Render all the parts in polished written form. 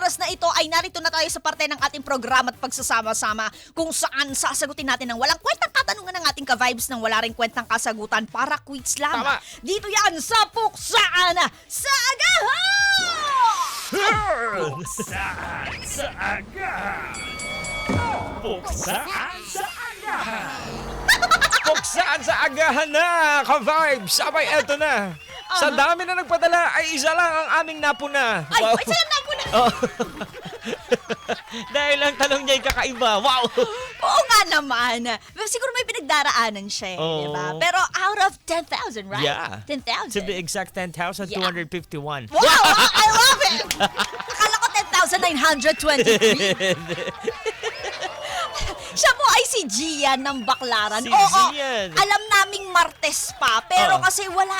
oras na ito ay narito na tayo sa parte ng ating programa at pagsasama-sama kung saan sasagutin natin ng walang kwentang katanungan ng ating ka-vibes ng wala rin kwentang kasagutan para quiz lang. Tama. Dito yan sa Puksaan sa Agahan! Puksaan sa agahan! Puksaan sa agahan! Puksaan sa agahan na, ka-vibes! Abay, eto na! Sa dami na nagpadala ay isa lang ang aming napuna. Ay, isa lang napuna! Oh. Dahil ang tanong niya ay kakaiba. Wow! Oo nga naman. Siguro may pinagdaraanan siya, di ba? Pero out of 10,000, right? Yeah. 10,000. To be exact, 10,251. Wow! I love it! Akala ko 10,923. Siya po ay si Gian ng Baklaran. Si Oo, Gian. alam naming Martes pa, pero Oo. kasi wala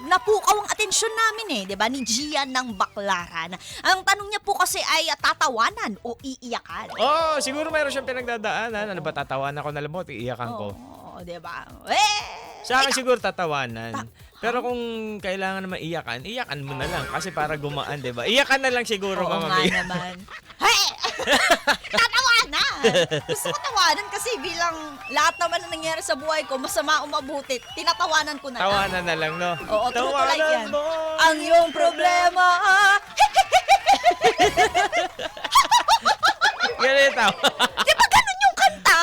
napukaw ang atensyon namin di ba, ni Gian ng Baklaran. Ang tanong niya po kasi ay tatawanan o iiyakan. Oh, siguro mayroon siyang pinagdadaanan. Ano ba, tatawanan ko na lang mo, iiyakan ko. Oo, di ba? Sa akin ikaw- siguro tatawanan. Pero kung kailangan naman iyakan mo na lang. Kasi para gumaan, di ba? Iyakan na lang siguro, Oo Mama nga Mia. naman. Hey! Tatawanan! Gusto ko tawanan kasi bilang lahat naman na nangyari sa buhay ko, masama o mabuti, tinatawanan ko na lang. Tawanan na lang, no? Oo, true to like yan. mo. Ang iyong problema. Ganito. Di ba ganun yung kanta?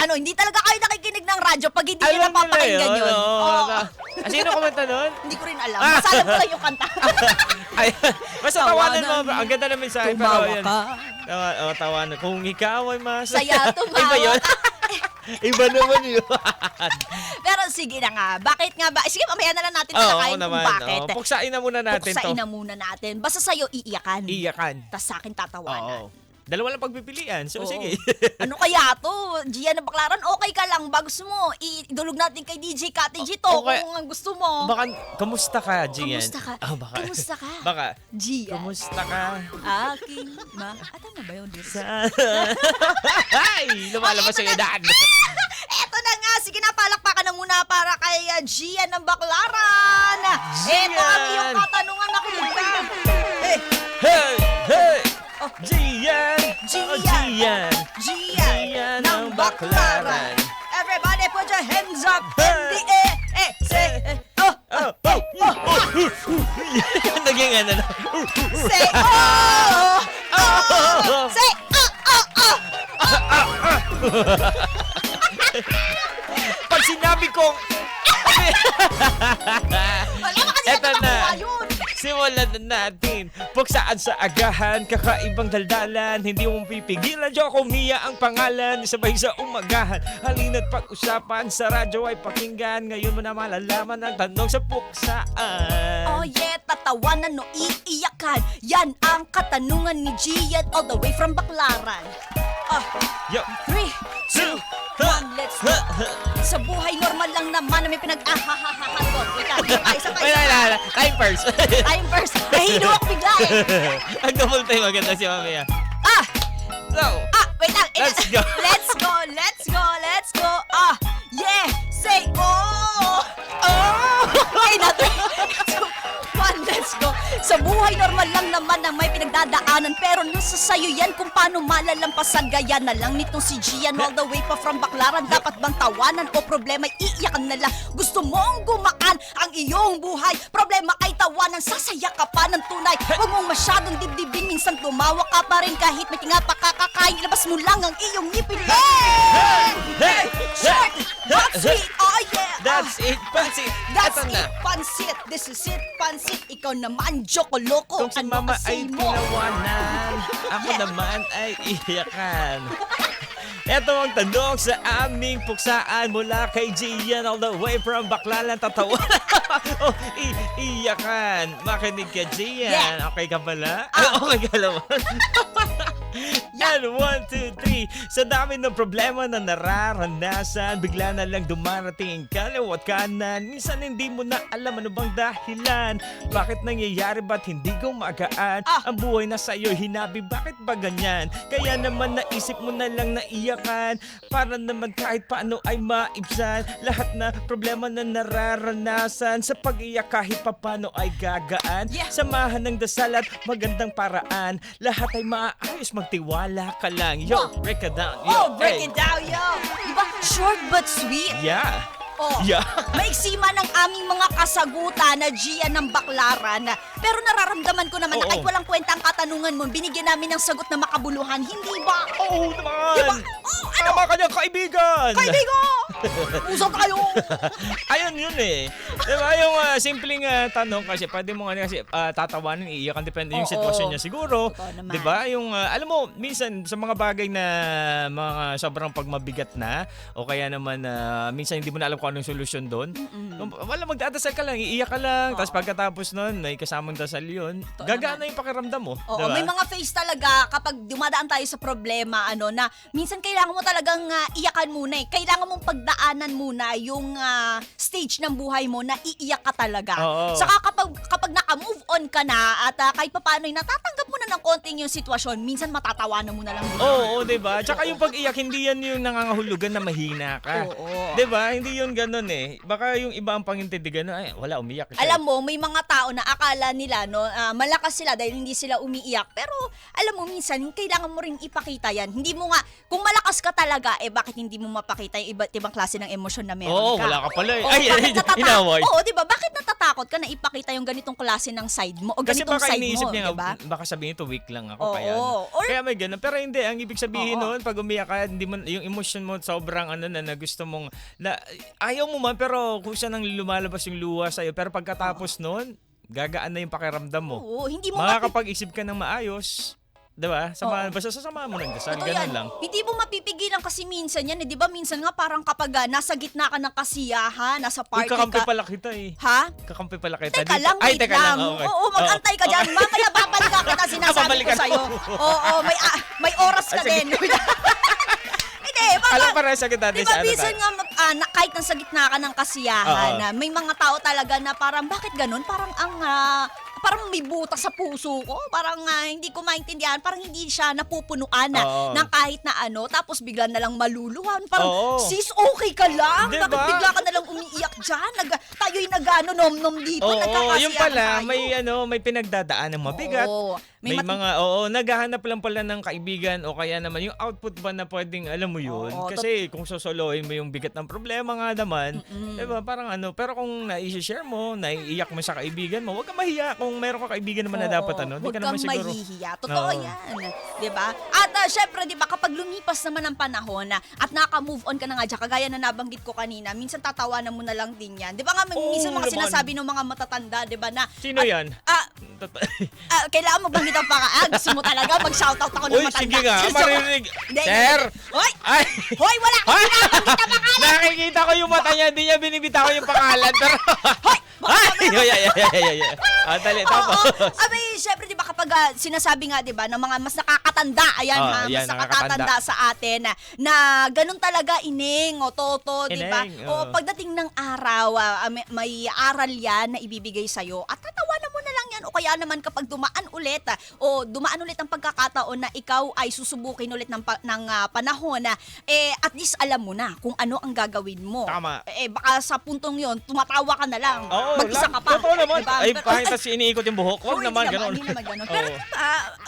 Hindi talaga kayo nakikinig ng radyo pag hindi nyo napapakinggan yun. Oo. Sino kumanta nun? Hindi ko rin alam. Basta alam ko lang yung kanta. Ay, basta tawanan mo. Ang ganda ng mensahe. Tumawa pero yan. ka. Tawanan. Kung ikaw ay masaya. Saya, tumawa Iba yun? ka. Iba naman yun. Pero sige na nga. Bakit nga ba? Sige, mamaya na lang natin Oo, talakayin kung naman. bakit. Puksain na muna natin to. Puksain na muna natin. Basta sa'yo, iiyakan. Iyakan. Tapos sa akin, tatawanan. Oo. Dalawa lang pagpipilian. So, Oo. sige. Ano kaya to? Gian ng Baklaran, okay ka lang ba? Gusto mo, idulog natin kay DJ Kati G to Okay. kung ang gusto mo. Baka, kamusta ka, Gian? Kamusta ka? Baka. Kamusta ka? Baka. Gian. Kamusta ka? Aking tama ba yun? Ay! Lumalabas yung edad. Eto na nga, sige na, palakpakan na muna para kay Gian ng Baklaran. Gian! Eto ang iyong katanungan na kuya. Hey! Hey! Oh. Gian! Gian! Gian! Gian ng Baklaran. Everybody put your hands up in the air. Say, Oh! Naging ano na. say, oh! Oh! Say, oh! Pag sinabi kong... Wala ba kasi Eto na. yun? Simulan na natin. Puksaan sa agahan, kakaibang daldalan. Hindi mo pipigilan, Joko Mia ang pangalan. Sabay sa umagahan, halina't pag-usapan. Sa radyo ay pakinggan. Ngayon mo na malalaman ang tanong sa puksaan. Oh yeah, tatawanan o iiyakan. Yan ang katanungan ni Gian all the way from Baklaran. Yo. 3, 2, 1, let's go. Sa buhay normal lang naman na may pinag-ahahahahagot. Wait lang, isa pa. Time first. Time first. Nahino ako bigla Ang double time maganda si Mamia. So, Wait lang. Let's go. Let's go, let's go, let's go. Yeah, say oh. Okay na, 3, 2, 1, let's go. Sa buhay normal lang naman na may pinagdadaanan, pero nasa sayo yan kung paano malalampasan. Gaya na lang nitong si Gian all the way pa from Baklaran. Dapat bang tawanan o problema iiyakan na lang? Gusto mong gumaan ang iyong buhay, problema ay tawanan, sasaya ka pa ng tunay. Huwag mong masyadong dibdibin, minsan tumawa ka pa rin kahit may tinga pa kakakain. Ilabas mo lang ang iyong ngipin. hey, Short, but sweet, oh yeah. That's it, pansit. That's Eto it, na. pansit. This is it, pansit. Ikaw naman, Jokoloko. Kung si Ano Mama kasi ay mo? tinawanan, ako Yeah. naman ay iyakan. Ito ang tanong sa aming puksaan mula kay Gian all the way from Baklaran. Tatawa. Oh, iyakan. Makinig ka, Gian. Yeah. Okay ka pala? Okay ka naman. Ayan, 1, 2, 3. Sa dami ng problema na nararanasan, bigla na lang dumarating kaliwat kanan. Minsan hindi mo na alam ano bang dahilan. Bakit nangyayari, ba't hindi gumagaan? Ang buhay na sa'yo hinabi, bakit ba ganyan? Kaya naman naisip mo na lang na iyakan, para naman kahit paano ay maibsan lahat na problema na nararanasan. Sa pag-iyak kahit papano ay gagaan. Samahan ng dasal at magandang paraan, lahat ay maayos, magtiwala ka lang. Yo, break it down. Yo, break it down, yo. Diba? Short but sweet. Yeah. Oh, Yeah. maiksi man ang aming mga kasagutan na Gia ng Baklaran. Pero nararamdaman ko naman na kahit walang kwenta ang katanungan mo, binigyan namin ng sagot na makabuluhan. Hindi ba? Oo naman. Diba? Oh, ano? Tama ka niyan, kaibigan. Kaibigan! Usap tayo! Ayun yun eh. Diba yung simpleng tanong kasi pwede mo nga kasi tatawanan, iiyakan, depende yung Oo. sitwasyon niya siguro. Totoo naman. Diba? Yung alam mo, minsan sa mga bagay na mga sobrang pagmabigat na o kaya naman minsan hindi mo na alam kung anong solusyon doon. Wala, magdadasal ka lang, iiyak ka lang. Tapos pagkatapos nun, may kasamang dasal yun. Gagaan na yung pakiramdam mo. Oo, diba? may mga phase talaga kapag dumadaan tayo sa problema, na minsan kailangan mo talagang iyakan muna eh. Kailangan mong pagdaanan muna yung stage ng buhay mo na iiyak ka talaga. Oo. Saka kapag naka-move on ka na at kahit papaano natatanggap mo na ng konting yung sitwasyon, minsan matatawanan mo na lang. Oo, diba? Tsaka yung pag-iyak, hindi yan yung nangangahulugan na mahina ka. Oo. Diba? Hindi yun ganun eh. Baka yung iba ang pangintindigan na, ay, wala, umiyak siya. Alam mo, may mga tao na akala nila, malakas sila dahil hindi sila umiiyak. Pero, alam mo, minsan, kailangan mo ring ipakita yan. Hindi mo nga, kung malakas ka talaga, bakit hindi mo mapakita yung iba't ibang klase ng emosyon na meron Oo, ka? wala ka pala eh. Oo, Ay, inaway. Oo, di ba? Bakit natatakot ka na ipakita yung ganitong klase ng side mo? O Kasi ganitong baka side iniisip mo, niya, di ba? baka sabihin ito, weak lang ako. Oo. Kaya, Or- kaya may ganun. Pero hindi, ang ibig sabihin Oo. noon, pag umiyak ka, hindi mo, yung emotion mo sobrang na gusto mong, ayaw mo man, pero kung saan nang lumalabas yung luha sa'yo. Pero pagkatapos noon, gagaan na yung pakiramdam mo. Oo, hindi mo Makakapag-isip ka ng maayos. Diba? Basta sasama mo ng dasal. Totoo Ganun yan. lang. Hindi mo mapipigilan kasi minsan yan, di ba? Minsan nga parang kapag nasa gitna ka ng kasiyahan, nasa Uy, party kakampi ka. pala kita eh. Ha? Kakampi pala kita. Teka dito. lang, Ay, wait teka lang. okay. Oo, mag-antay ka dyan. Mamaya babalik ka kita sinasabi Babalikan ko sa'yo. ako. Oo, may oras ka Sige. din. Hindi, Alam para sa kita di din ba sa minsan nga, kahit nasa gitna ka ng kasiyahan, Oo. may mga tao talaga na parang, bakit ganun? Parang may butas sa puso ko. Parang hindi ko maintindihan. Parang hindi siya napupunuan Oo. ng kahit na ano. Tapos bigla na lang maluluhan. Parang, Oo. sis, okay ka lang? Diba? Bakit bigla ka na lang umiiyak dyan? Tayo'y nom-nom dito. Oo, Nagkakasiyahan yung pala, tayo. may pinagdadaan ng mabigat. Oo. May mga, naghahanap lang pala ng kaibigan o kaya naman yung output ba na pwedeng, alam mo yun. Oo, Kasi kung sosolohin mo yung bigat ng problema nga naman, diba, parang pero kung na-share mo, naiiyak mo sa kaibigan mo, huwag kang mahiya kung meron ka kaibigan naman na dapat, di Huwag ka naman kang siguro. mahihiya. Totoo Oo. yan. Diba? At syempre, diba, kapag lumipas naman ang panahon at naka-move on ka na nga dyan, kagaya na nabanggit ko kanina, minsan tatawanan mo na lang din yan. Diba nga, minsan mga naman. sinasabi ng mga matatanda, diba, na Sino yan? kailangan mo bang itong gusto mo talaga mag-shoutout ako ng Uy, matanda? sige nga, marinig. Hindi, Sir! Hoy! Ay! Hoy, wala akong binabanggit na pangalan! Nakikita ko yung mata niya, di niya binibita ko yung pangalan. Pero, Hoy! ay, dali, tapos. Abay, syempre, di ba, kapag sinasabi nga, di ba, ng mga mas nakakatanda, yan, mas nakakatanda sa atin, na ganun talaga, ining, o toto, di ba? Ineng, O pagdating ng araw, may aral yan na ibibigay sa'yo, at tatawanan mo na lang yan, o kaya naman kapag dumaan ulit ang pagkakataon na ikaw ay susubukin ulit ng panahon, at least alam mo na kung ano ang gagawin mo. Tama. Baka sa puntong yon tumatawa ka na lang. Oo, Mag-isa ka pa. Totoo naman. Diba? Ay, kahit tas iniikot yung buhok. Huwag Oo, naman, hindi gano'n. Hindi naman gano'n. Pero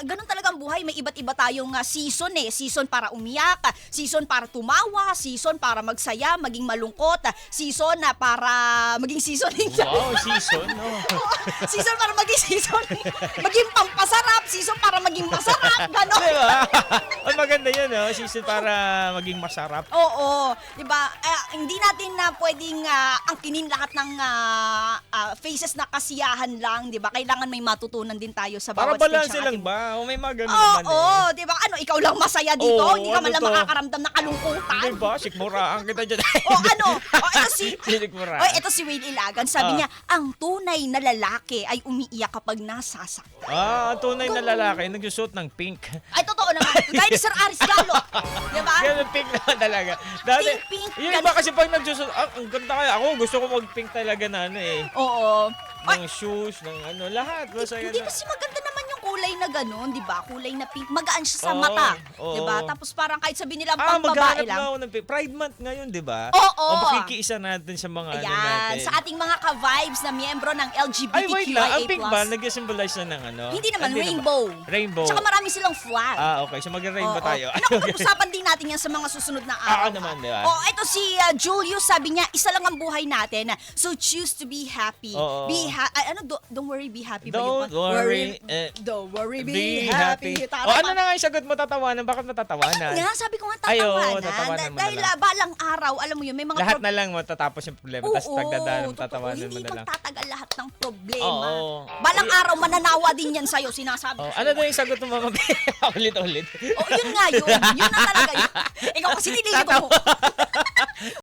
ganun talagang buhay. May iba't iba tayong season eh. Season para umiyak, season para tumawa, season para magsaya, maging malungkot, season na para maging seasoning. Wow, season. No? Season para maging seasoning. Maging pampasarap, season para maging masarap. Gano'n. Diba? Ang maganda yun, no? Season para maging masarap. Oo, 'di ba? Hindi natin na pwedeng angkinin lahat ng phases na kasiyahan lang, 'di ba? Kailangan may matutunan din tayo sa Para bawat stage balanse ng lang ating- ba? O may mga ganun naman Oo, 'di ba? Ano, ikaw lang masaya dito, Oo, hindi ka man ano lang to? makakaramdam ng kalungkutan. Diba? Sikmuraan kita dyan. Ito si Sinikmuraan. ito si Will Ilagan, sabi niya, ang tunay na lalaki ay umiiyak kapag nasasaktan. Ang tunay na lalaki, nagsusuot ng pink. Ay, totoo totoo naman. Gaya ni Sir Aris Gallo. Diba? Ganun, pink naman talaga. Dati, Pink, yung ganun. iba kasi pag nagsusunod, ang ganda kaya. Ako gusto ko mag-pink talaga na ano eh. Oo. Ng shoes, ng ano, lahat. Basta Hindi ganun. kasi maganda naman yung kulay na gano'n, di ba? Kulay na pink. Magaan siya sa Oo, mata. oo. Di ba? Tapos parang kahit sabihin nila Ah, pang babae maghanap lang. nga ako ng pink. Pride Month ngayon, di ba? Oo. O makikiisa natin sa mga ano Ayan, natin. sa ating mga ka-vibes na miyembro ng Ay, wait lang. Ang LGBTQIA+. pink ba, nag-symbolize na ng ano? Hindi naman, Hindi rainbow. Rainbow. Tsaka marami silang flag. Ah, okay. So mag-rainbow Oo. tayo. Naku, pag-usapan din natin yan sa mga susunod na araw. naman, di ba? Oh, ito si Julius, sabi niya, isa lang ang buhay natin. So choose to be happy. Oo. Don't worry, be happy ba Don't yun? worry, Don't worry, be happy. O ano na nga yung sagot mo, tatawanan? Bakit matatawanan? Nga, sabi ko nga Ay, oo, tatawanan. tatawanan mo na Dahil lang. balang araw, alam mo yun, may mga Lahat na lang matatapos yung problema, tapos pagdadaan, totoo. tatawanan mo Hindi na lang. magtatagal lahat ng problema. Oo. Balang araw, mananawa din yan sa'yo, sinasabi Oh, ko ano sa'yo. daw yung sagot mo, Mama B? Ulit-ulit. Oh, yun nga yun. Yun na talaga yun. Ikaw kasi nililito mo.